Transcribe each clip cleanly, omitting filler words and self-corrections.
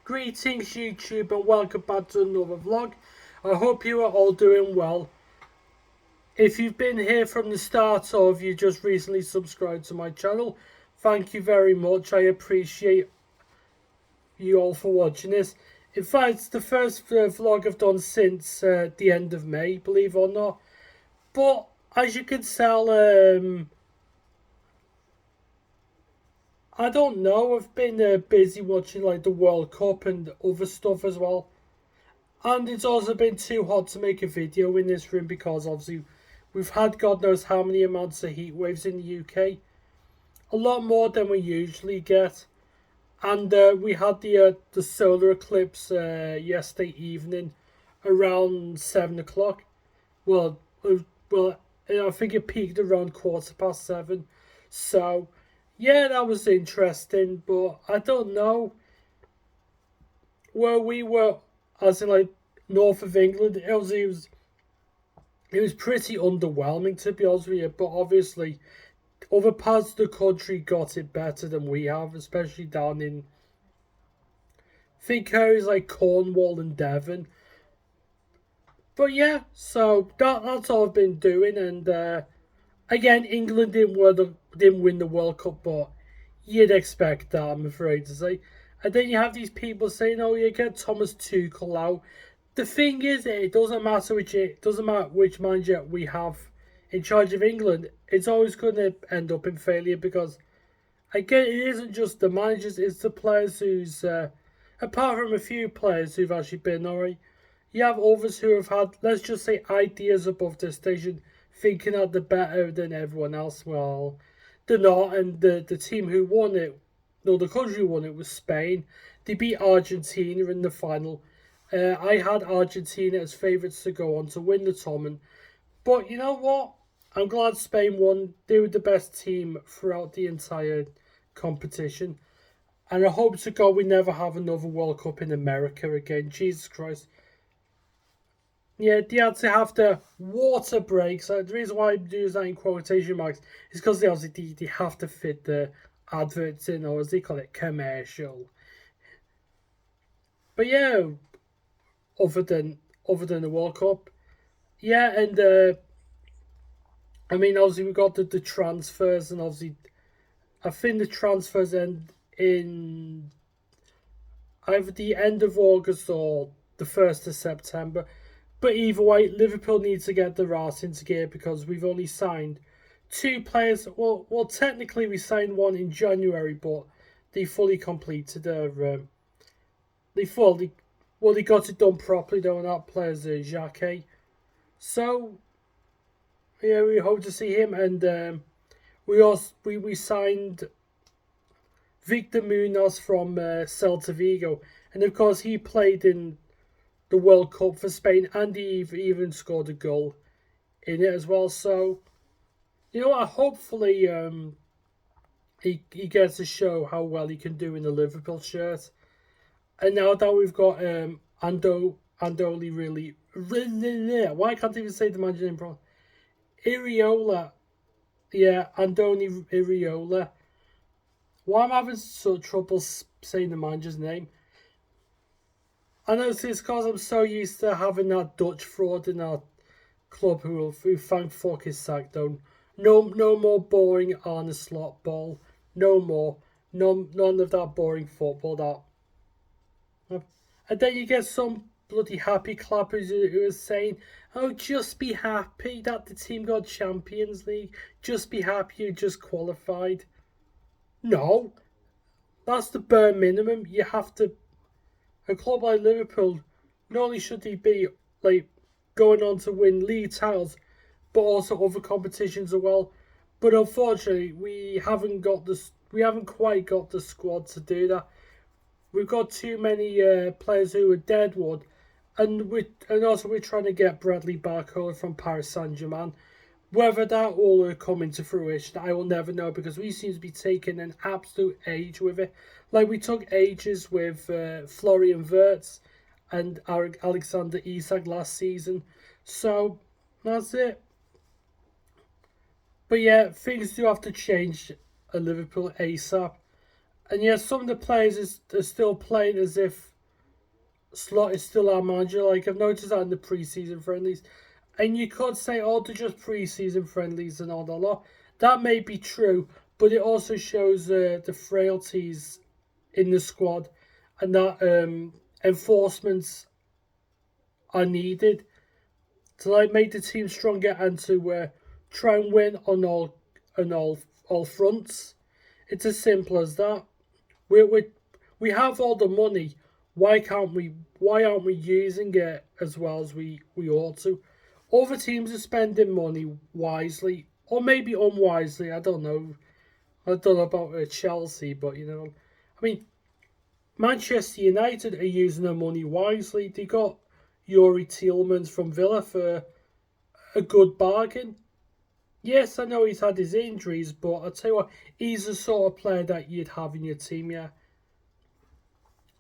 Greetings YouTube and welcome back to another vlog. I hope you are all doing well. If you've been here from the start or if you just recently subscribed to my channel, thank you very much. I appreciate you all for watching this. In fact, it's the first vlog I've done since the end of May, believe it or not. But as you can tell, I don't know, I've been busy watching like the World Cup and other stuff as well. And it's also been too hot to make a video in this room because obviously we've had God knows how many amounts of heat waves in the UK. A lot more than we usually get. And we had the solar eclipse yesterday evening around 7 o'clock. Well, I think it peaked around 7:15. So, yeah, that was interesting. But I don't know where we were, as in like north of England. It was pretty underwhelming, to be honest with you. But obviously, other parts of the country got it better than we have, especially down in, I think, areas like Cornwall and Devon. But yeah, so that's all I've been doing. And again, England didn't win the World Cup, but you'd expect that, I'm afraid to say. And then you have these people saying, "Oh, you get Thomas Tuchel out." The thing is, it doesn't matter which manager we have in charge of England. It's always going to end up in failure because, again, it isn't just the managers; it's the players who's, apart from a few players who've actually been alright. You have others who have had, let's just say, ideas above their station, thinking that they're better than everyone else. Well, they're not, and the team who won it, no, the country who won it was Spain. They beat Argentina in the final. I had Argentina as favourites to go on to win the tournament. But you know what? I'm glad Spain won. They were the best team throughout the entire competition. And I hope to God we never have another World Cup in America again. Jesus Christ. Yeah, they had to have the water breaks. The reason why I do that in quotation marks is because they have to fit the adverts in, or as they call it, commercial. But yeah, other than the World Cup, yeah, and I mean, obviously we got the transfers, and obviously I think the transfers end in either the end of August or the 1st of September. But either way, Liverpool needs to get their arse into gear because we've only signed two players. Well, technically we signed one in January, but they fully completed their. They got it done properly though, and that player's Xhaka. So yeah, we hope to see him, and we signed Victor Munoz from Celta Vigo, and of course he played in the World Cup for Spain, and he even scored a goal in it as well. So, you know what? Hopefully, he gets to show how well he can do in the Liverpool shirt. And now that we've got Andoli, really, why can't I even say the man's name properly? Iriola, yeah, Andoni Iriola. Why am I having such trouble saying the manager's name? I know it's because I'm so used to having that Dutch fraud in our club who thank fuck is sacked down. No more boring Arne Slot ball. No more. None of that boring football. And then you get some bloody happy clappers who are saying, "Oh, just be happy that the team got Champions League. Just be happy you just qualified." No, that's the bare minimum. You have to. A club like Liverpool, not only should they be like going on to win league titles, but also other competitions as well. But unfortunately, we haven't quite got the squad to do that. We've got too many players who are deadwood, and also we're trying to get Bradley Barcola from Paris Saint-Germain. Whether that will come into fruition, I will never know because we seem to be taking an absolute age with it. Like we took ages with Florian Wirtz and Alexander Isak last season. So, that's it. But yeah, things do have to change at Liverpool ASAP. And yeah, some of the players are still playing as if Slot is still our manager. Like, I've noticed that in the preseason friendlies. And you could say, oh, they're just preseason friendlies and all that lot. That may be true, but it also shows the frailties in the squad and that enforcements are needed to like make the team stronger and to try and win on all fronts. It's as simple as that. We we have all the money. Why can't we? Why aren't we using it as well as we ought to? Other teams are spending money wisely, or maybe unwisely. I don't know. I don't know about Chelsea, but I mean, Manchester United are using their money wisely. They got Yuri Tielemans from Villa for a good bargain. Yes, I know he's had his injuries, but I tell you what, he's the sort of player that you'd have in your team. Yeah,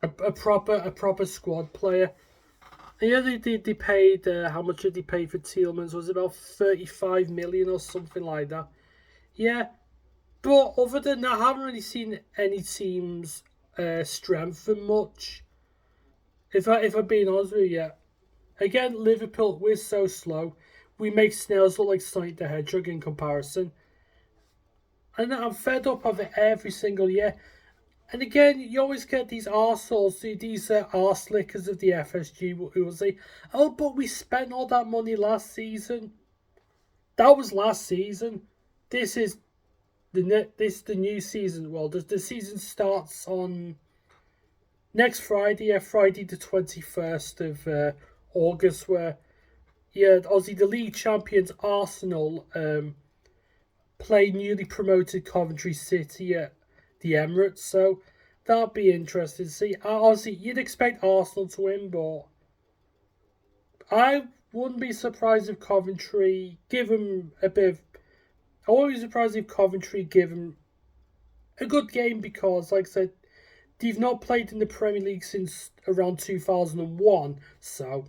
a proper squad player. Yeah, they paid how much did they pay for Tielemans? Was it about 35 million or something like that? Yeah, but other than that, I haven't really seen any teams strengthen much. If I'm being honest with you, yeah. Again, Liverpool, we're so slow. We make snails look like Sonic the Hedgehog in comparison. And I'm fed up of it every single year. And again, you always get these arseholes, these arse lickers of the FSG who will say, oh, but we spent all that money last season. That was last season. This is the new season. Well, the season starts on next Friday, Friday the 21st of August, where, obviously the league champions Arsenal play newly promoted Coventry City at the Emirates, so that'll be interesting to see. Obviously, you'd expect Arsenal to win, but I wouldn't be surprised if Coventry give them a bit of. I wouldn't be surprised if Coventry give them a good game because, like I said, they've not played in the Premier League since around 2001, so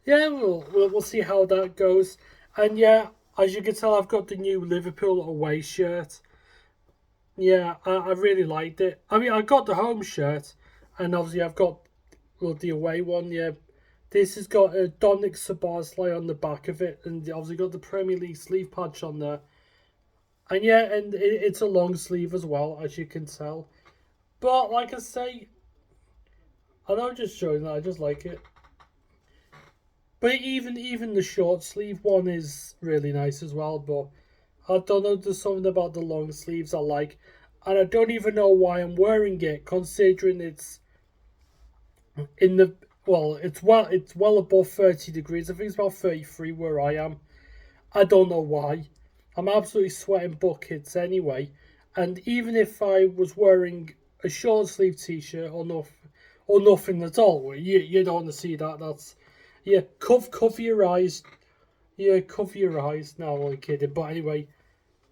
yeah, we'll see how that goes. And yeah, as you can tell, I've got the new Liverpool away shirt. Yeah, I really liked it. I mean, I got the home shirt, and obviously I've got the away one. Yeah, this has got a Dominic Szoboszlai on the back of it, and obviously got the Premier League sleeve patch on there. And yeah, and it's a long sleeve as well, as you can tell. But like I say, I know I'm just showing that I just like it. But even the short sleeve one is really nice as well. But I don't know, there's something about the long sleeves I like, and I don't even know why I'm wearing it, considering it's in the it's well above 30 degrees. I think it's about 33 where I am. I don't know why. I'm absolutely sweating buckets anyway, and even if I was wearing a short sleeve t-shirt or nothing at all, well, you don't want to see that. That's yeah, cover your eyes. Yeah, cover your eyes. No, I'm only kidding. But anyway,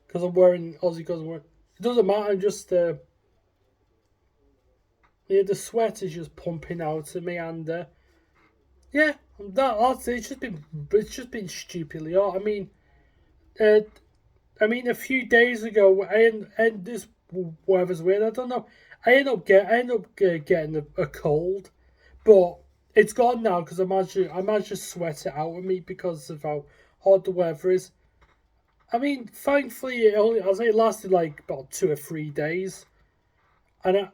because I'm wearing Aussie, because I'm wearing. It doesn't matter. I'm just yeah, the sweat is just pumping out of me, and yeah, that's it. It's just been stupidly hot. Uh, I mean, a few days ago, and this weather's weird. I don't know. I end up getting a cold, but it's gone now because I managed to sweat it out of me because of how hot the weather is. I mean, thankfully, I say it lasted like about 2 or 3 days, and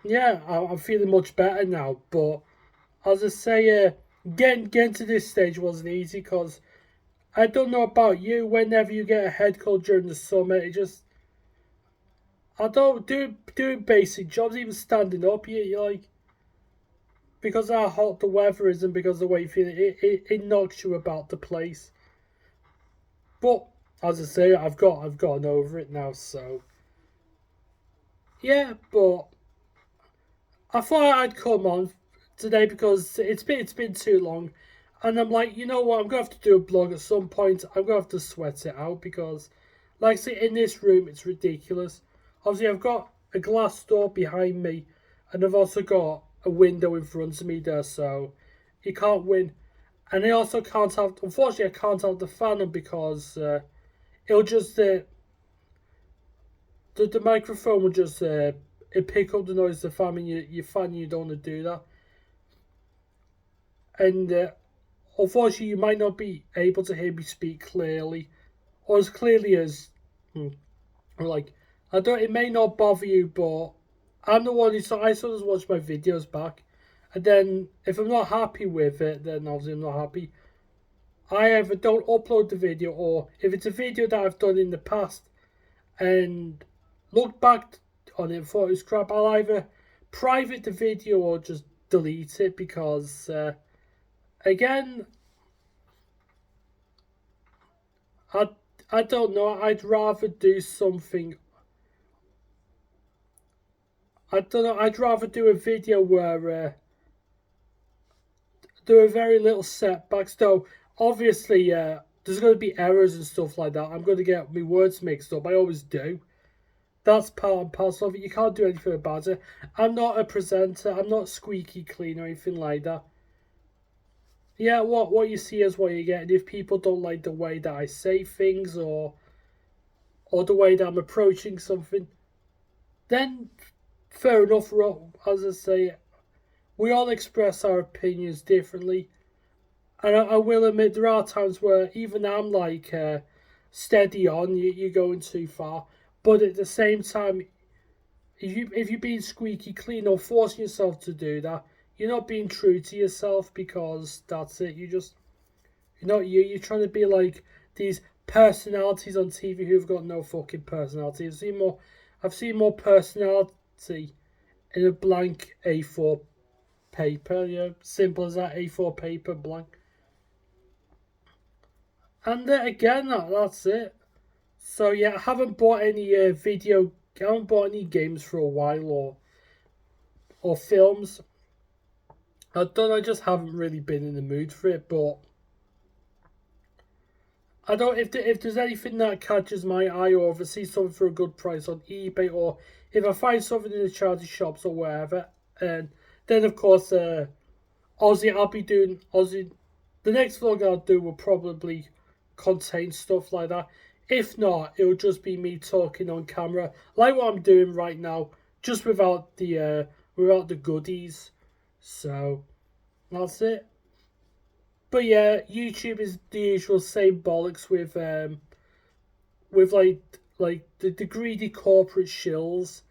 yeah, I'm feeling much better now. But as I say, getting to this stage wasn't easy because I don't know about you. Whenever you get a head cold during the summer, it just I don't doing basic jobs, even standing up. You like because of how hot the weather is and because of the way you feel it knocks you about the place. But as I say, I've gotten over it now. So yeah, but I thought I'd come on today because it's been too long, and I'm like, you know what? I'm gonna have to do a blog at some point. I'm gonna have to sweat it out because, like I say, in this room it's ridiculous. Obviously, I've got a glass door behind me, and I've also got a window in front of me there, so you can't win. And I also can't have, unfortunately, I can't have the fan on because it'll just the microphone will just it pick up the noise of the fan, and you fan you don't want to do that. and unfortunately you might not be able to hear me speak clearly, or as clearly as like I don't. It may not bother you, but I'm the one who I sort of watch my videos back, and then if I'm not happy with it, then obviously I'm not happy. I either don't upload the video, or if it's a video that I've done in the past and look back on it and thought it was crap, I'll either private the video or just delete it because again, I I don't know. I'd rather do something. I don't know. I'd rather do a video where there are very little setbacks. Though obviously, there's going to be errors and stuff like that. I'm going to get my words mixed up. I always do. That's part and parcel of it. You can't do anything about it. I'm not a presenter. I'm not squeaky clean or anything like that. Yeah, what you see is what you get. And if people don't like the way that I say things or the way that I'm approaching something, then fair enough. As I say, we all express our opinions differently. And I will admit there are times where even I'm like, steady on, you're going too far. But at the same time, if you're being squeaky clean or forcing yourself to do that, you're not being true to yourself because that's it. You're not you. You're trying to be like these personalities on TV who've got no fucking personality. I've seen more personality in a blank A4 paper. Yeah, simple as that. A4 paper blank. And again, that's it. So yeah, I haven't bought any I haven't bought any games for a while or films. I don't know, I just haven't really been in the mood for it. But I don't if there's anything that catches my eye, or if I see something for a good price on eBay, or if I find something in the charity shops or wherever, and then of course, Aussie, I'll be doing Aussie. The next vlog I'll do will probably contain stuff like that. If not, it'll just be me talking on camera, like what I'm doing right now, just without the goodies. So that's it. But yeah, YouTube is the usual same bollocks with the greedy corporate shills,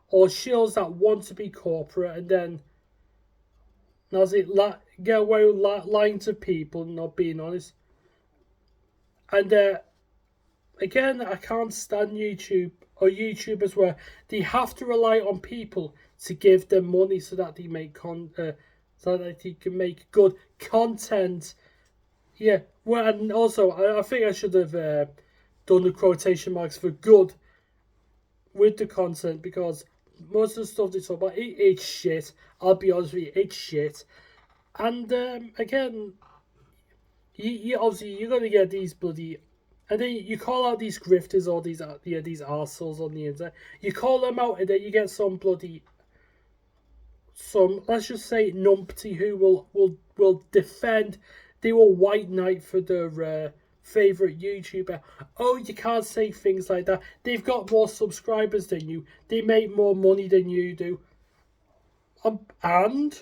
or shills that want to be corporate and then that's it, get away with lying to people and not being honest. And again, I can't stand YouTube or YouTubers where they have to rely on people to give them money so that they so that they can make good content. Yeah, well, and also I think I should have done the quotation marks for good with the content because most of the stuff they talk about it's shit. I'll be honest with you, it's shit. And again, you obviously you're gonna get these bloody, and then you call out these grifters or these arseholes on the internet. You call them out, and then you get some let's just say numpty who will defend. They will white knight for their favorite YouTuber. Oh, you can't say things like that. They've got more subscribers than you. They make more money than you do. And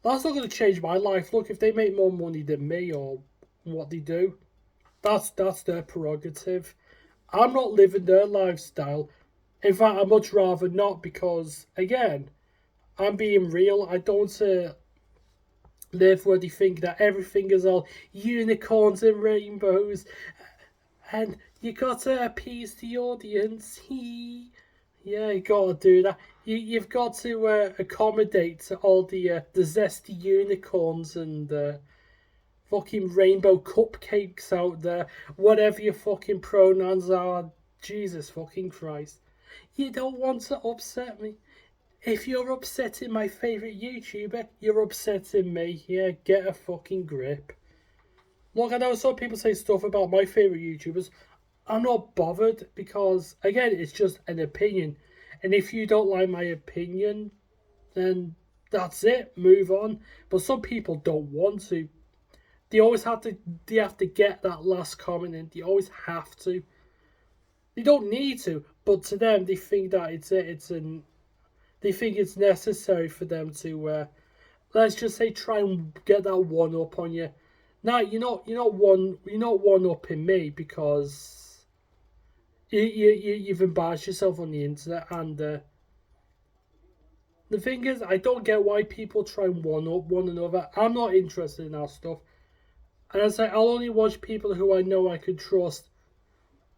that's not going to change my life. Look, if they make more money than me or what they do, that's their prerogative. I'm not living their lifestyle. In fact, I'd much rather not because, again, I'm being real. I don't live where they think that everything is all unicorns and rainbows and you got to appease the audience. Yeah, you got to do that. You've got to accommodate to all the zesty unicorns and fucking rainbow cupcakes out there, whatever your fucking pronouns are. Jesus fucking Christ. You don't want to upset me. If you're upsetting my favourite YouTuber, you're upsetting me. Yeah, get a fucking grip. Look, I know some people say stuff about my favourite YouTubers. I'm not bothered because, again, it's just an opinion. And if you don't like my opinion, then that's it. Move on. But some people don't want to. They have to get that last comment in. They always have to. They don't need to, but to them, they think that they think it's necessary for them to let's just say try and get that one up on you. Now you're not one upping me because you've embarrassed yourself on the internet, and the thing is, I don't get why people try and one up one another. I'm not interested in that stuff, and I say I'll only watch people who I know I can trust.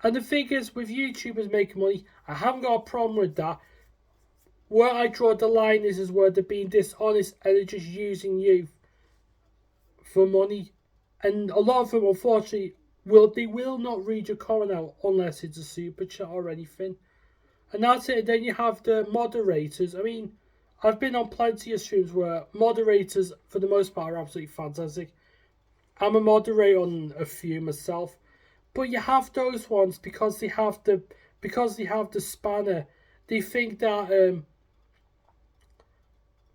And the thing is, with YouTubers making money, I haven't got a problem with that. Where I draw the line is where they're being dishonest and they're just using you for money. And a lot of them, unfortunately, will not read your comment out unless it's a super chat or anything. And that's it. And then you have the moderators. I mean, I've been on plenty of streams where moderators, for the most part, are absolutely fantastic. I'm a moderator on a few myself. But you have those ones because they have the spanner. They think that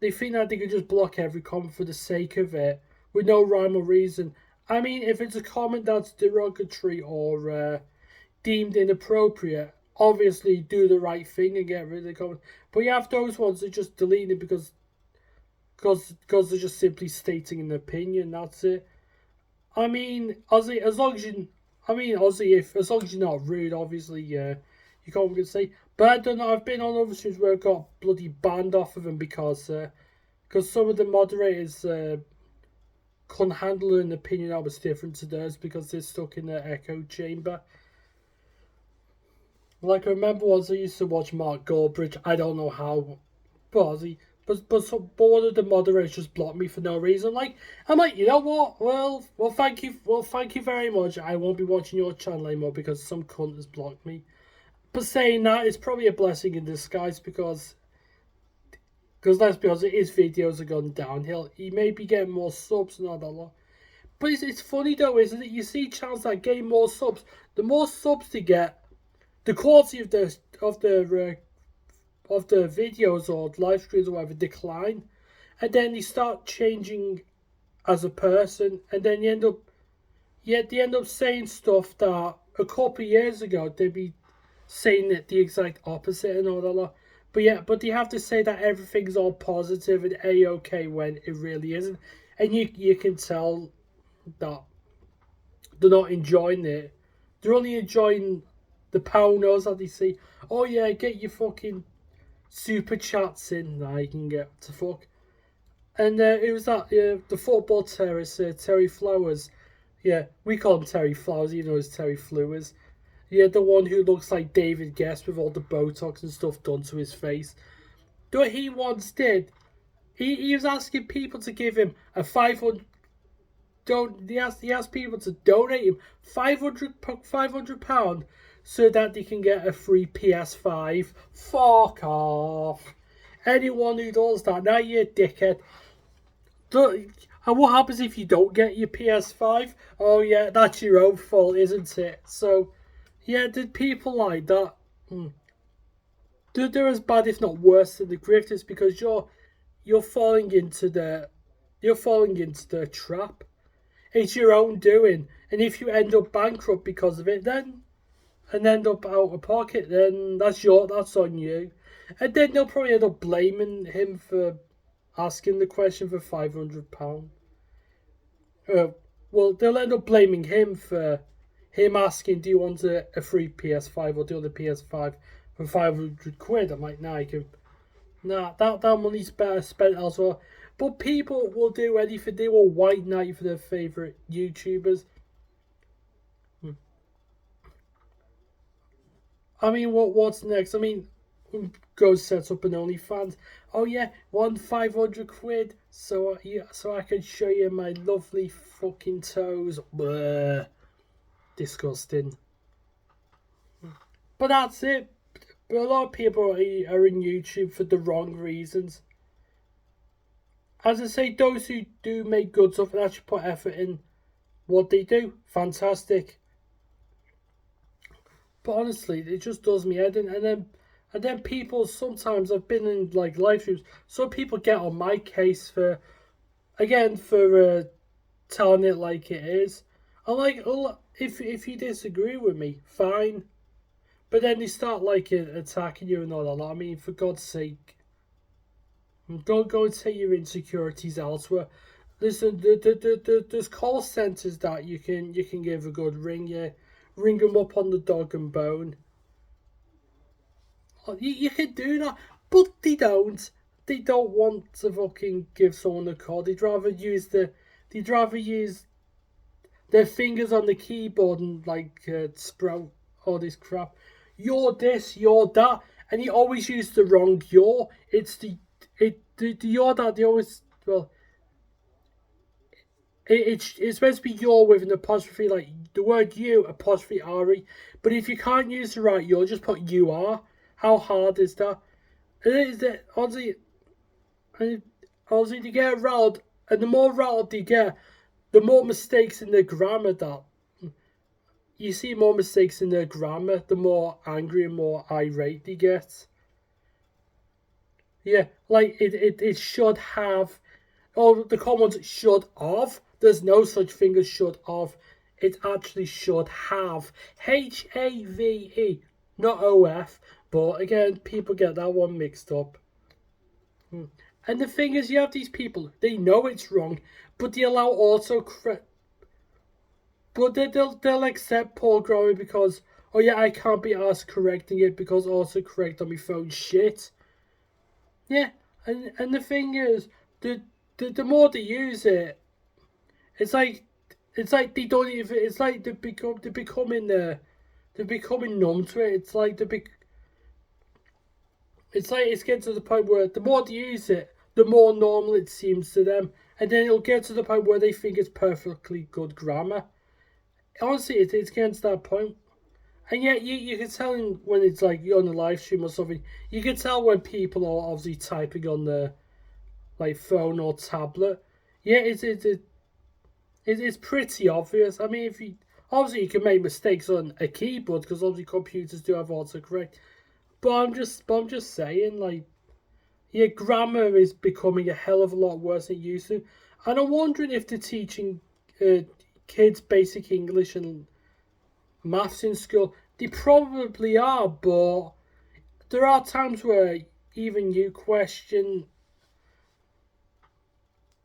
they can just block every comment for the sake of it with no rhyme or reason. I mean, if it's a comment that's derogatory or deemed inappropriate, obviously do the right thing and get rid of the comment. But you have those ones that just delete it because they're just simply stating an opinion. That's it. I mean, Ozzy, as long as you, I mean, Ozzy, as long as you're not rude, obviously, you can't say. But I don't know. I've been on other streams where I got bloody banned off of them because some of the moderators couldn't handle an opinion that was different to theirs because they're stuck in the echo chamber. Like I remember once I used to watch Mark Goldbridge. I don't know how, but one of the moderators just blocked me for no reason. I'm like, you know what? Well, thank you very much. I won't be watching your channel anymore because some cunt has blocked me. But saying that, it's probably a blessing in disguise because let's be honest, his videos are gone downhill. He may be getting more subs and all that lot. But it's funny though, isn't it? You see channels that gain more subs. The more subs they get, the quality of the videos or live streams or whatever decline, and then they start changing as a person, and then they end up saying stuff that a couple of years ago they'd be saying it the exact opposite and all that lot. But they have to say that everything's all positive and a-okay when it really isn't, and you can tell that they're not enjoying it. They're only enjoying the poundos that they see. Oh yeah, get your fucking super chats in that you can get to fuck. And it was that the football terrorist Terry Flowers. Yeah, we call him Terry Flowers, even though it's Terry Flowers. Yeah, the one who looks like David Guest with all the Botox and stuff done to his face. What he once did, he was asking people to give him a 500. He asked people to donate him £500 so that they can get a free PS5. Fuck off. Anyone who does that, now you're a dickhead. And what happens if you don't get your PS5? Oh yeah, that's your own fault, isn't it? So, yeah, did people like that? They're as bad, if not worse, than the grifters because you're falling into the trap. It's your own doing, and if you end up bankrupt because of it, then and end up out of pocket, then that's on you. And then they'll probably end up blaming him for asking the question for £500. Well, they'll end up blaming him for him asking, "Do you want a free PS5 or do you want a PS5 for £500?" I'm like, that money's better spent elsewhere. But people will do anything. They will white knight for their favourite YouTubers. I mean, what's next? I mean, go set up an OnlyFans. Oh yeah, £500 so I can show you my lovely fucking toes. Blah. Disgusting. But that's it. But a lot of people are in YouTube for the wrong reasons. As I say, those who do make good stuff and actually put effort in what they do, fantastic. But honestly, it just does me head in. And then people, sometimes I've been in like live streams, some people get on my case for telling it like it is. I'm like, oh, if you disagree with me, fine. But then they start like attacking you and all that. I mean, for God's sake. Go and take your insecurities elsewhere. Listen, there's call centres that you can give a good ring. Yeah, ring them up on the dog and bone. You can do that, but they don't. They don't want to fucking give someone a call. They'd rather use their fingers on the keyboard and like sprout all this crap. You're this, you're that, and you always use the wrong you're. It's the you're that they always well. It's supposed to be you're with an apostrophe, like the word you apostrophe re. But if you can't use the right you're, just put you are. How hard is that? And it is that honestly, they get rattled, and the more rattled they get, the more mistakes in their grammar that you see more mistakes in their grammar, the more angry and more irate they get. Yeah, like it should have. Oh, the common ones should have. There's no such thing as should have. It actually should have. HAVE, not OF. But again, people get that one mixed up. And the thing is, you have these people, they know it's wrong, but they allow but they'll accept poor grammar because, oh yeah, I can't be asked correcting it because autocorrect on my phone shit. Yeah, and the thing is, the more they use it, it's like they don't even. It's like they're becoming numb to it. It's like it's getting to the point where the more they use it, the more normal it seems to them, and then it'll get to the point where they think it's perfectly good grammar. Honestly, it's getting to that point. And yet, you can tell when it's like you're on a live stream or something, you can tell when people are obviously typing on their like phone or tablet. Yeah, it's pretty obvious. I mean, if you obviously you can make mistakes on a keyboard because obviously computers do have autocorrect. But I'm just saying, like, yeah, grammar is becoming a hell of a lot worse than it used to, and I'm wondering if they're teaching uh, kids basic English and maths in school. They probably are, but there are times where even you question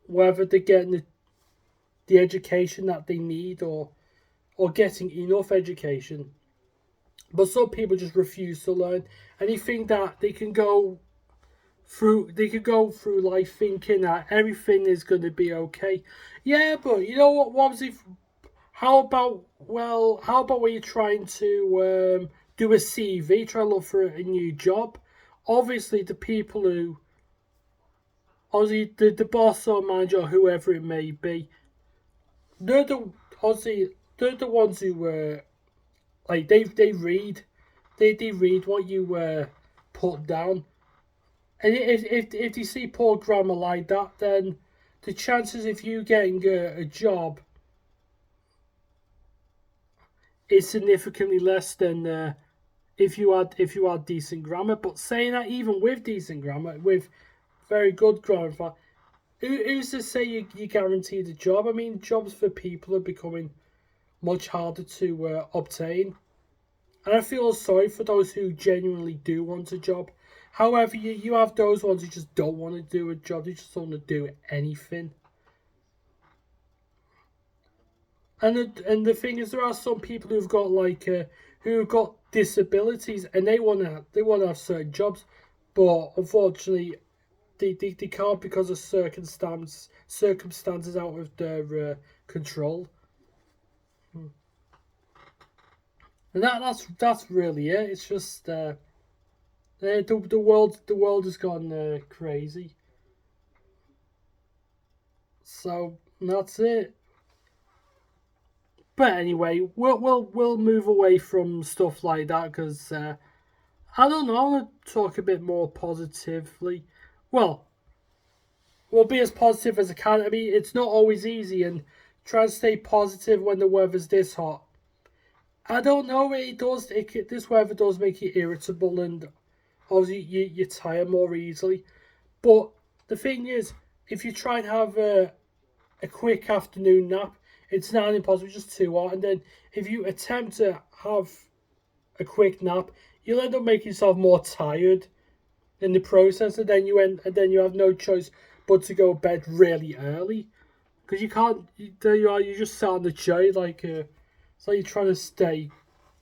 whether they're getting the education that they need or getting enough education. But some people just refuse to learn, and they think that they could go through life thinking that everything is going to be okay. Yeah, but you know what was if how about when you're trying to do a CV, try to look for a new job? Obviously, the people who, obviously, the boss or manager or whoever it may be, they're the obviously they're the ones who like they read what you put down, and if they see poor grammar like that, then the chances of you getting a job is significantly less than if you had decent grammar. But saying that, even with decent grammar, with very good grammar, in fact, who's to say you guaranteed a job? I mean, jobs for people are becoming much harder to obtain, and I feel sorry for those who genuinely do want a job. However, you have those ones who just don't want to do a job; they just don't want to do anything. And the thing is, there are some people who've got disabilities, and they want to have certain jobs, but unfortunately, they can't because of circumstances out of their control. And that's really it. It's just the world has gone crazy. So that's it. But anyway, we'll move away from stuff like that because I don't know. I want to talk a bit more positively. Well, we'll be as positive as I can. I mean, it's not always easy, and try to stay positive when the weather's this hot. I don't know. It does. This weather does make you irritable, and obviously you tire more easily. But the thing is, if you try and have a quick afternoon nap, it's not impossible, it's just too hot. And then if you attempt to have a quick nap, you'll end up making yourself more tired. in the process, and then you have no choice but to go to bed really early because you can't. There you are. You just sat on the chair like it's like you're trying to stay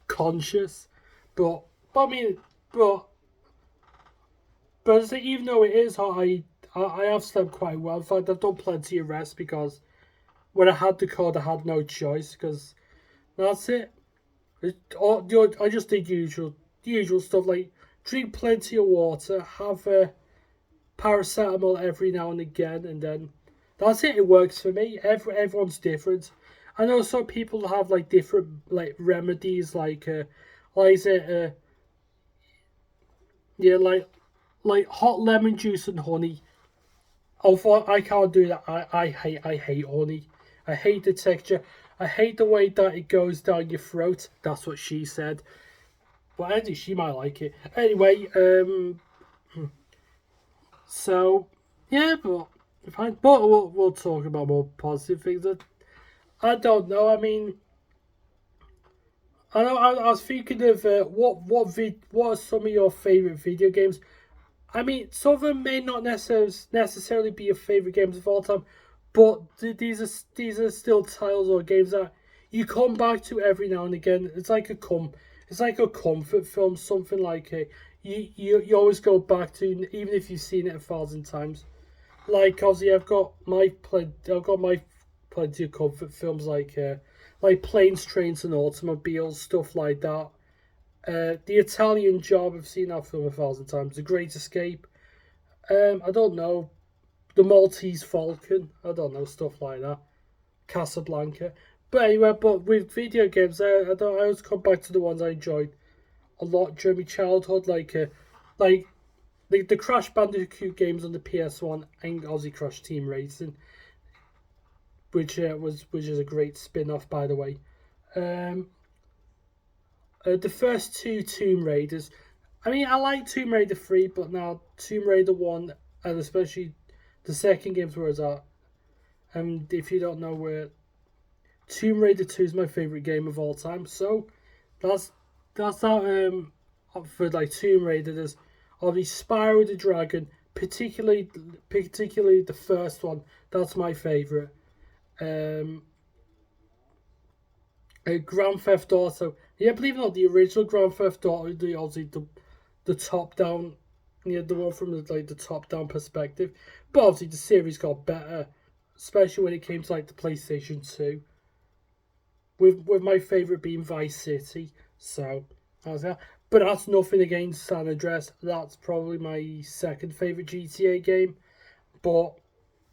conscious, but I mean, but even though it is hot, I have slept quite well. In fact, I've done plenty of rest because when I had the cold, I had no choice because that's it. I just did the usual stuff like drink plenty of water, have a paracetamol every now and again, and then that's it. It works for me. Everyone's different. I know some people have like different like remedies, like is it yeah, like hot lemon juice and honey. Although I can't do that. I hate honey. I hate the texture. I hate the way that it goes down your throat. That's what she said. But anyway, she might like it. Anyway, so yeah, but fine. But we'll talk about more positive things. I don't know. I mean, I know. I was thinking of what are some of your favorite video games? I mean, some of them may not necessarily be your favorite games of all time, but these are still titles or games that you come back to every now and again. It's like a comfort film, something like you always go back to, even if you've seen it 1,000 times. Like obviously, I've got my plenty of comfort films like Planes, Trains, and Automobiles, stuff like that. The Italian Job, I've seen that film 1,000 times. The Great Escape. I don't know. The Maltese Falcon. I don't know, stuff like that. Casablanca. But anyway, but with video games, I always come back to the ones I enjoyed a lot during my childhood, like the Crash Bandicoot games on the PS1 and Aussie Crash Team Racing, which is a great spin-off, by the way. Um, the first two Tomb Raiders. I mean, I like Tomb Raider 3, but now Tomb Raider 1, and especially the second game's where it's at. And if you don't know where Tomb Raider 2 is my favorite game of all time, so that's that for like Tomb Raider. There's obviously Spyro the Dragon, particularly the first one. That's my favorite. Um, Grand Theft Auto. Yeah, believe it or not, the original Grand Theft Auto, the top down, yeah, the one from the top down perspective. But obviously the series got better, especially when it came to like the PlayStation 2. With my favorite being Vice City. So that's that. But that's nothing against San Andreas. That's probably my second favorite GTA game. But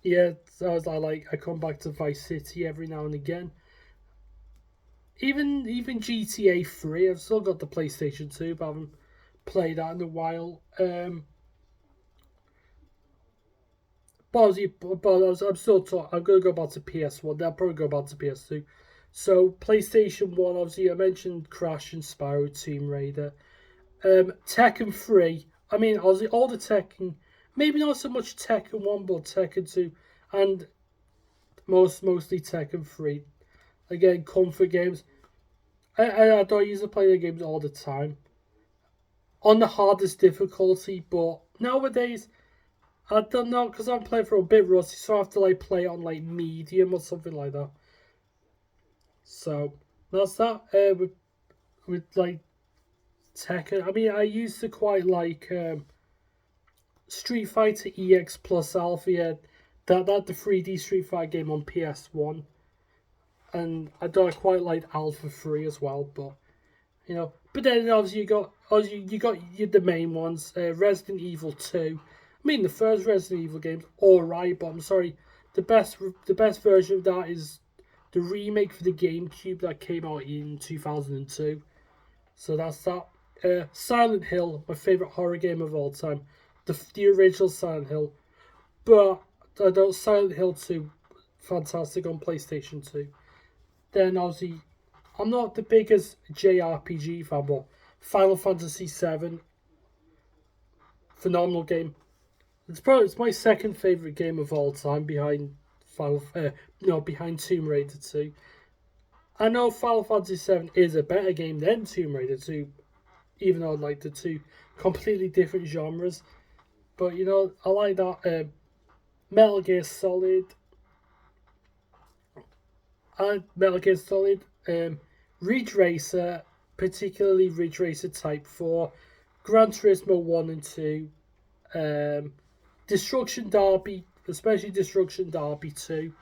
yeah, I come back to Vice City every now and again. Even GTA 3, I've still got the PlayStation 2, but I haven't played that in a while. I'm still talking. I'm gonna go back to PS1. Then I'll probably go back to PS2. So PlayStation 1, obviously I mentioned Crash and Spyro Tomb Raider. Tekken 3. I mean, obviously all the Tekken, maybe not so much Tekken 1, but Tekken 2, and mostly Tekken 3. Again, comfort games. I don't usually play the games all the time on the hardest difficulty, but nowadays I don't know because I'm playing for a bit rusty, so I have to like play it on like medium or something like that. So that's that. With like Tekken. I mean, I used to quite like Street Fighter EX Plus Alpha. Yeah, that the 3D Street Fighter game on PS1, and I don't quite like Alpha 3 as well, but you know. But then obviously you got the main ones. Resident Evil 2. I mean, the first Resident Evil game's alright, but I'm sorry, the best version of that is the remake for the GameCube that came out in 2002. So that's that. Silent Hill, my favorite horror game of all time, the original Silent Hill. But I don't Silent Hill 2, fantastic on PlayStation 2. Then obviously, I'm not the biggest JRPG fan, but Final Fantasy 7, phenomenal game. It's my second favorite game of all time behind behind Tomb Raider 2. I know Final Fantasy 7 is a better game than Tomb Raider 2, even though like the two completely different genres. But you know, I like that. Metal Gear Solid. Metal Gear Solid. Ridge Racer, particularly Ridge Racer Type 4. Gran Turismo 1 and 2. Um, Destruction Derby, especially Destruction Derby 2.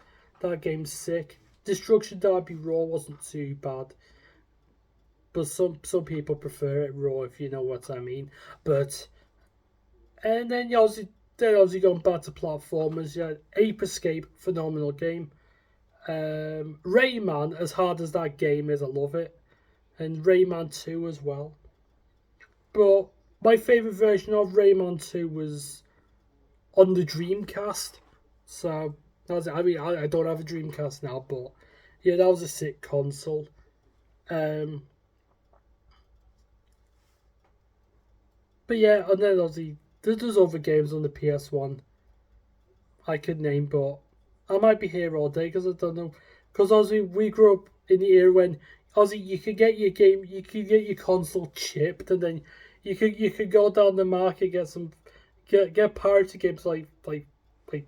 That game's sick. Destruction Derby Raw wasn't too bad. But some people prefer it raw, if you know what I mean. But and then you obviously going back to platformers. Yeah, Ape Escape, phenomenal game. Rayman, as hard as that game is, I love it, and Rayman 2 as well. But my favorite version of Rayman 2 was on the Dreamcast. So that's it. I mean, I don't have a Dreamcast now, but yeah, that was a sick console. Um, but yeah, and then obviously there's other games on the PS1 I could name, but I might be here all day because I don't know. Because obviously we grew up in the era when obviously you could get your game, you could get your console chipped, and then you could go down the market get some get pirated games like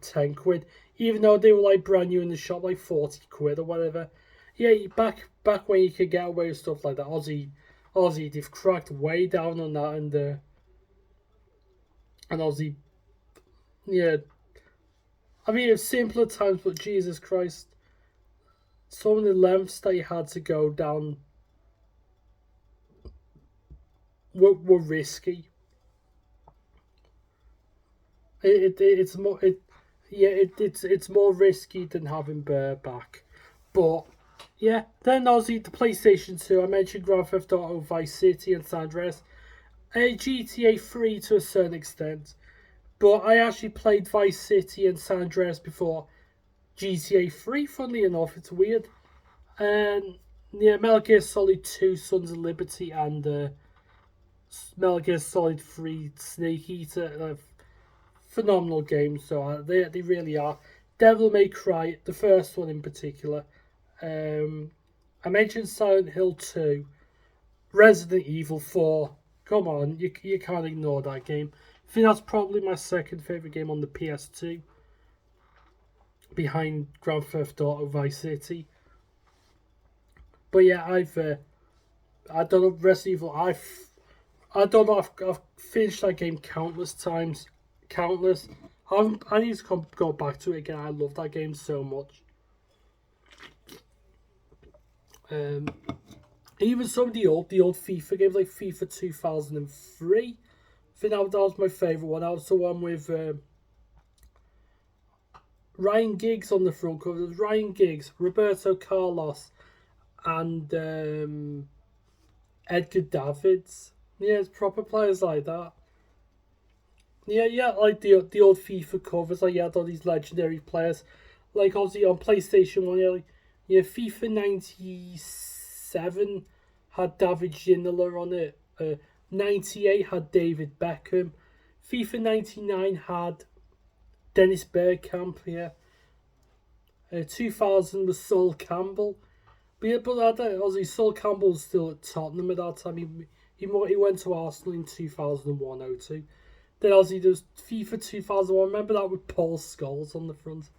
10 quid, even though they were like brand new in the shop like 40 quid or whatever. Yeah, back when you could get away with stuff like that, Aussie they've cracked way down on that, and Aussie, yeah. I mean, it's simpler times, but Jesus Christ, some of the lengths that you had to go down were risky. It's more yeah it's more risky than having Burr back, but yeah. Then obviously the PlayStation 2. I mentioned Grand Theft Auto, Vice City, and San Andreas. GTA 3 to a certain extent, but I actually played Vice City and San Andreas before GTA 3. Funnily enough, it's weird. And yeah, Metal Gear Solid 2, Sons of Liberty, and Metal Gear Solid 3, Snake Eater. Phenomenal games, so they really are. Devil May Cry, the first one in particular. Um, I mentioned Silent Hill 2, Resident Evil 4. Come on, you can't ignore that game. I think that's probably my second favourite game on the PS2, behind Grand Theft Auto Vice City. But yeah, I don't know Resident Evil. I don't know. I've finished that game countless times, countless. I need to go back to it again. I love that game so much. Um, Even some of the old FIFA games like FIFA 2003. I think that was my favourite one. That was the one with Ryan Giggs on the front cover. There's Ryan Giggs, Roberto Carlos, and Edgar Davids. Yeah, it's proper players like that. Yeah, yeah, like the old FIFA covers. Like you had all these legendary players. Like obviously on PlayStation 1, yeah, FIFA 97 had David Ginola on it. 98 had David Beckham. FIFA 99 had Dennis Bergkamp. Yeah. 2000 was Sol Campbell. But yeah, but obviously Sol Campbell was still at Tottenham at that time. He went to Arsenal in 2001-02. Then obviously there's FIFA 2001. Remember that with Paul Scholes on the front.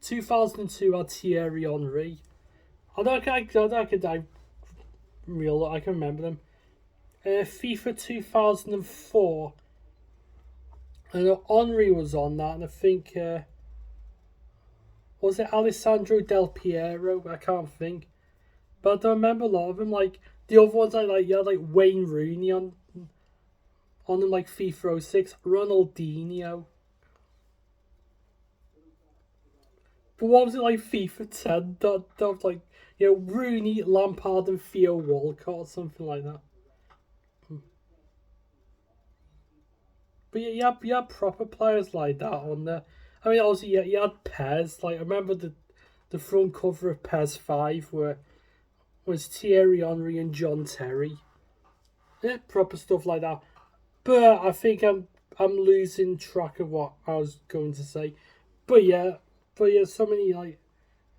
2002 had Thierry Henry. I can remember them. FIFA 2004. I know Henry was on that, and I think was it Alessandro Del Piero? I can't think, but I remember a lot of them. Like the other ones, like Wayne Rooney on them, like FIFA 06, Ronaldinho. But what was it like FIFA 10? That was like, Rooney, Lampard, and Theo Walcott, something like that. But yeah, you had proper players like that on there. I mean, also, yeah, you had Pez. Like, I remember the front cover of Pez 5 was Thierry Henry and John Terry. Yeah, proper stuff like that. But I think I'm losing track of what I was going to say. But yeah, so many like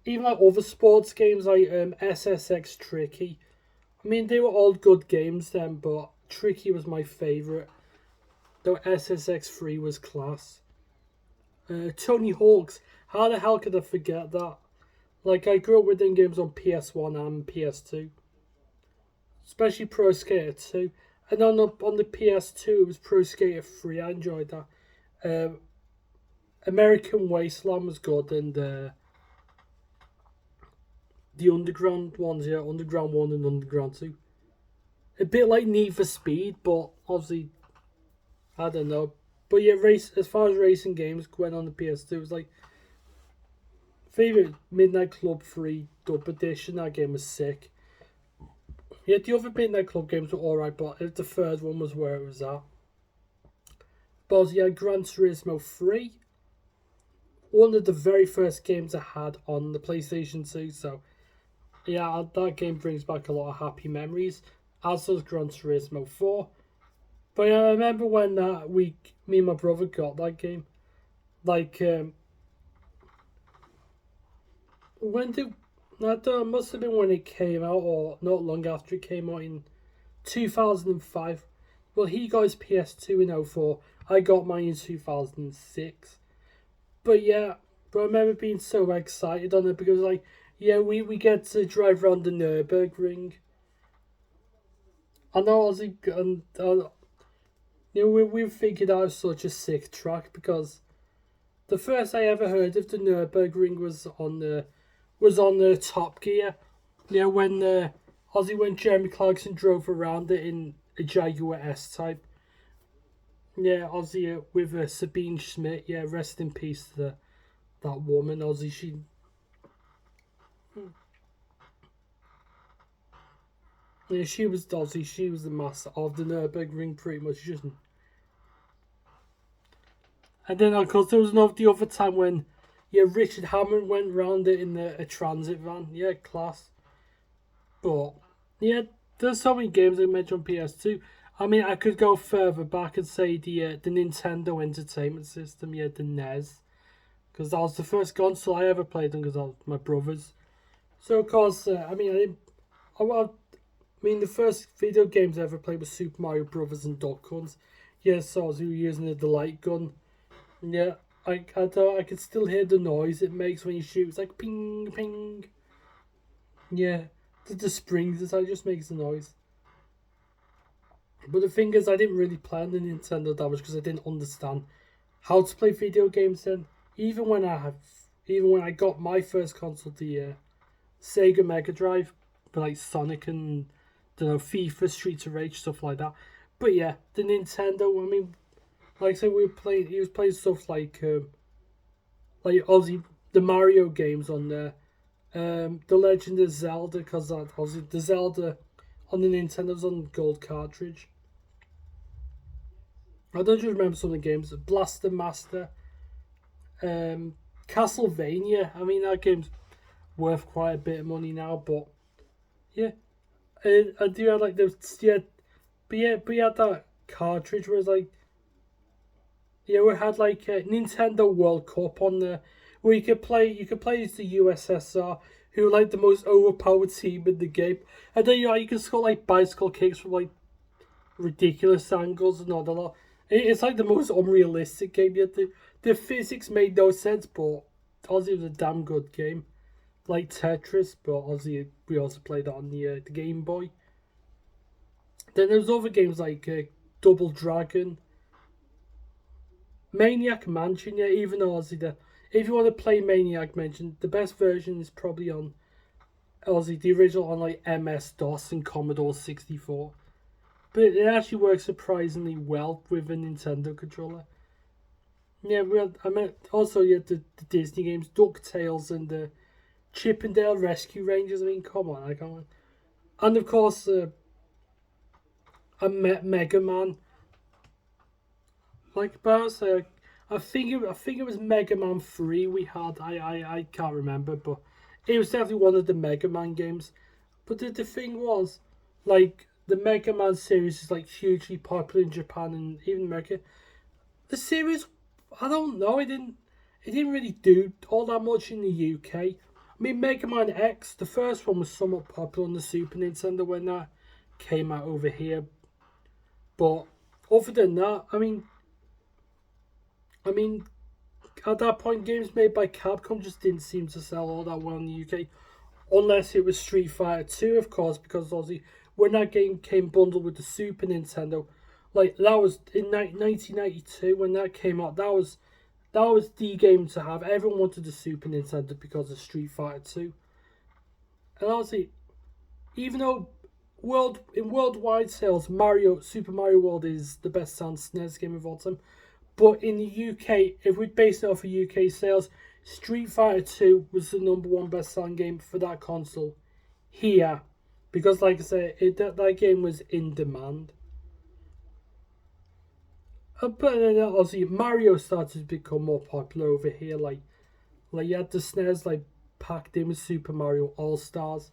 even like other sports games like SSX Tricky. I mean, they were all good games then, but Tricky was my favorite. Though SSX3 was class. Tony Hawk's. How the hell could I forget that? Like, I grew up with them games on PS1 and PS2. Especially Pro Skater 2. And on the PS2, it was Pro Skater 3. I enjoyed that. American Wasteland was good, and the Underground ones, yeah, Underground 1 and Underground 2. A bit like Need for Speed, but obviously, I don't know. But yeah, as far as racing games went on the PS2, it was like, favorite Midnight Club 3 Dub Edition. That game was sick. Yeah, the other Midnight Club games were alright, but the third one was where it was at. But yeah, Gran Turismo 3. One of the very first games I had on the PlayStation 2, so yeah, that game brings back a lot of happy memories, as does Gran Turismo 4. But yeah, I remember when me and my brother got that game. Like, when did... That must have been when it came out, or not long after it came out in 2005. Well, he got his PS2 in 04. I got mine in 2006. But yeah, I remember being so excited on it because, like, yeah, we get to drive around the Nürburgring. I know, and you know, we figured out such a sick track because the first I ever heard of the Nürburgring was on the Top Gear. You know, when Jeremy Clarkson drove around it in a Jaguar S-Type. Yeah, Ozzy with Sabine Schmidt. Yeah, rest in peace to that woman. Ozzy, she was Ozzy. She was the master of the Nürburgring, pretty much. Just, and then of course there was the other time when, yeah, Richard Hammond went round it in a transit van. Yeah, class. But yeah, there's so many games I mentioned on PS2. I mean, I could go further back and say the Nintendo Entertainment System, yeah, the NES, because that was the first console I ever played on because I was my brother's. So of course, I mean, the first video games I ever played was Super Mario Brothers and Duck Hunt. Yeah, so I was using the light gun. Yeah, I could still hear the noise it makes when you shoot. It's like ping, ping. Yeah, the springs, it just makes the noise. But the thing is, I didn't really play on the Nintendo that much because I didn't understand how to play video games then. Even when I got my first console, the Sega Mega Drive, but like Sonic and FIFA, Streets of Rage, stuff like that. But yeah, the Nintendo. I mean, like I said, he was playing stuff like obviously the Mario games on there, the Legend of Zelda, because obviously the Zelda on the Nintendo was on gold cartridge. I don't just remember some of the games. Blaster Master, Castlevania. I mean, that game's worth quite a bit of money now, but yeah, I do have like those. Yeah, but you had that cartridge where it's like, yeah, we had like a Nintendo World Cup on there, where you could play as the USSR, who were like the most overpowered team in the game, and then you can score like bicycle kicks from like ridiculous angles and all that. It's like the most unrealistic game yet. The physics made no sense, but obviously it was a damn good game. Like Tetris, but obviously we also played it on the Game Boy. Then there was other games like Double Dragon, Maniac Mansion. Yeah, even though obviously if you want to play Maniac Mansion, the best version is probably on obviously the original on like MS DOS and Commodore 64. But it actually works surprisingly well with a Nintendo controller. Yeah, the Disney games, DuckTales and the Chippendale Rescue Rangers. I mean, come on, I can't. And of course, Mega Man. Like, but I think it was Mega Man 3 we had. I can't remember, but it was definitely one of the Mega Man games. But the thing was, like, the Mega Man series is like hugely popular in Japan and even America. The series, I don't know, it didn't really do all that much in the UK. I mean, Mega Man X, the first one was somewhat popular on the Super Nintendo when that came out over here. But other than that, I mean, at that point, games made by Capcom just didn't seem to sell all that well in the UK, unless it was Street Fighter 2, of course, because obviously when that game came bundled with the Super Nintendo, like that was in 1992 when that came out. That was the game to have. Everyone wanted the Super Nintendo because of Street Fighter 2. And honestly, even though worldwide sales, Super Mario World is the best selling SNES game of all time. But in the UK, if we base it off of UK sales, Street Fighter 2 was the number one best selling game for that console here. Because, like I said, that game was in demand. But then obviously, Mario started to become more popular over here. Like you had the SNES like packed in with Super Mario All Stars.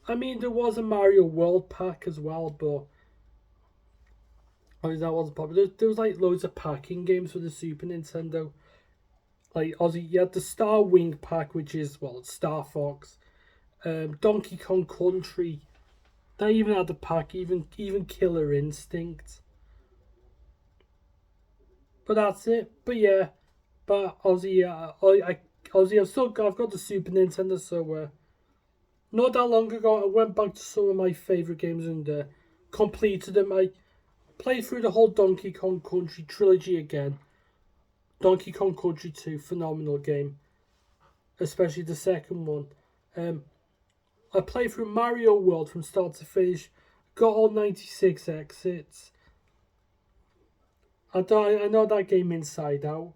I mean, there was a Mario World pack as well, but I mean that wasn't popular. There was like loads of packing games for the Super Nintendo. Like Ozzy, you had the Star Wing pack, which is Star Fox, Donkey Kong Country. They even had the pack, even Killer Instinct. But that's it. But yeah, but Ozzy, Ozzy, I've got the Super Nintendo, so not that long ago I went back to some of my favorite games and completed them. I played through the whole Donkey Kong Country trilogy again. Donkey Kong Country 2, phenomenal game, especially the second one. I played through Mario World from start to finish, got all 96 exits. I know that game inside out.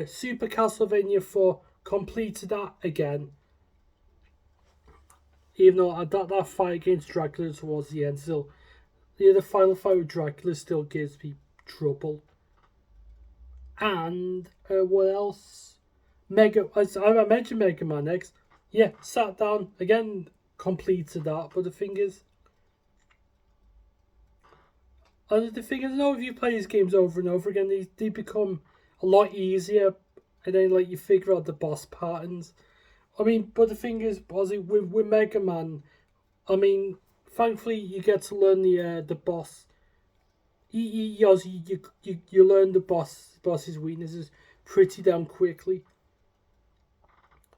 Super Castlevania 4, completed that again. Even though that fight against Dracula towards the end, still, the final fight with Dracula still gives me trouble. And what else? I mentioned Mega Man X. Yeah, sat down again, completed that. But the thing is, no, if you play these games over and over again, they become a lot easier, and then like you figure out the boss patterns. I mean, but the thing is, with Mega Man, I mean, thankfully you get to learn the boss. You learn the boss's weaknesses pretty damn quickly.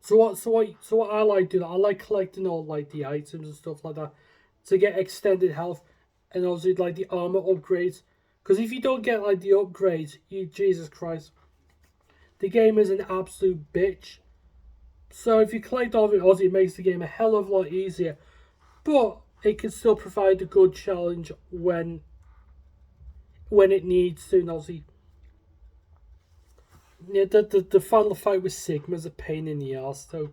So what I like doing, I like collecting all like the items and stuff like that to get extended health, and also like the armor upgrades. Because if you don't get like the upgrades, Jesus Christ, the game is an absolute bitch. So if you collect all of it, obviously it makes the game a hell of a lot easier, but it can still provide a good challenge when it needs to. And obviously, yeah, the final fight with Sigma is a pain in the ass though.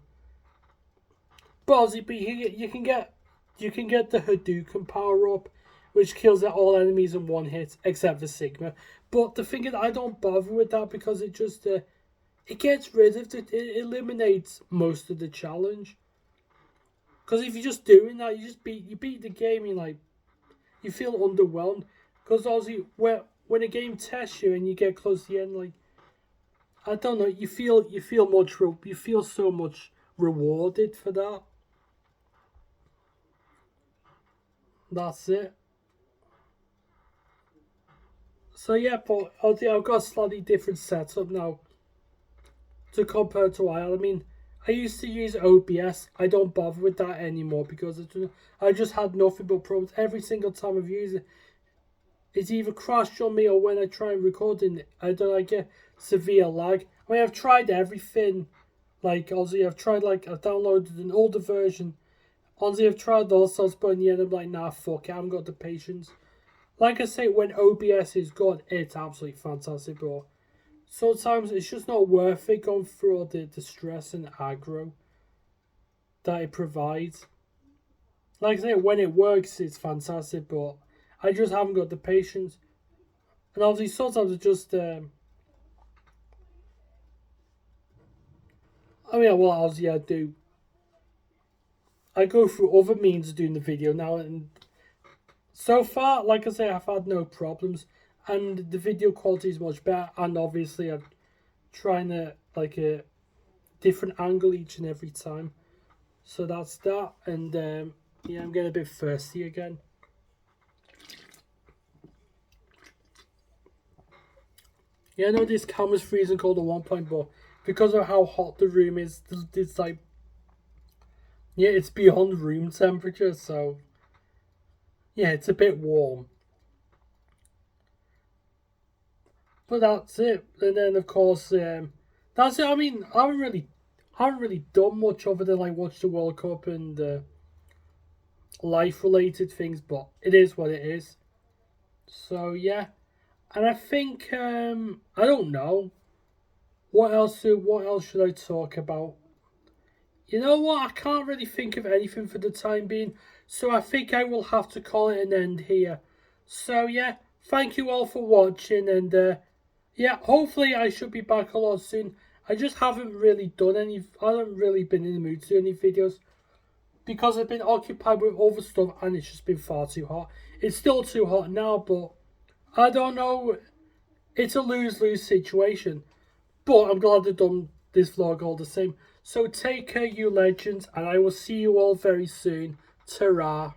But obviously, you can get the Hadouken power up, which kills all enemies in one hit except for Sigma. But the thing is, I don't bother with that because it just it gets rid of it eliminates most of the challenge. Because if you're just doing that, you beat the game, you feel underwhelmed. Because obviously, when a game tests you and you get close to the end, like I don't know, you feel so much rewarded for that. That's it. So yeah, but I've got a slightly different setup now to compare to I mean, I used to use OBS. I don't bother with that anymore because I just had nothing but problems every single time I've used it. It's either crashed on me or when I try and record it, I get severe lag. I mean, I've tried everything. Like, obviously, I've downloaded an older version. Honestly, I've tried those sorts, but in the end, I'm like, nah, fuck it, I haven't got the patience. Like I say, when OBS is good, it's absolutely fantastic, but sometimes it's just not worth it going through all the stress and aggro that it provides. Like I say, when it works, it's fantastic, but I just haven't got the patience. And obviously, sometimes it's just, obviously, I do. I go through other means of doing the video now, and so far, like I say, I've had no problems, and the video quality is much better. And obviously, I'm trying to like a different angle each and every time. So that's that, and yeah, I'm getting a bit thirsty again. Yeah, I know this camera's freezing cold at one point, but because of how hot the room is, it's like, yeah, it's beyond room temperature, so yeah, it's a bit warm. But that's it. And then of course, that's it. I mean, I haven't really done much other than like watch the World Cup and life related things, but it is what it is. So yeah, and I think I don't know what else. What else should I talk about? You know what? I can't really think of anything for the time being, so I think I will have to call it an end here. So yeah, thank you all for watching, and yeah, hopefully I should be back a lot soon. I just haven't really done any. I haven't really been in the mood to do any videos because I've been occupied with other stuff, and it's just been far too hot. It's still too hot now, but I don't know. It's a lose-lose situation. But I'm glad I've done this vlog all the same. So take care, you legends, and I will see you all very soon. Ta-ra.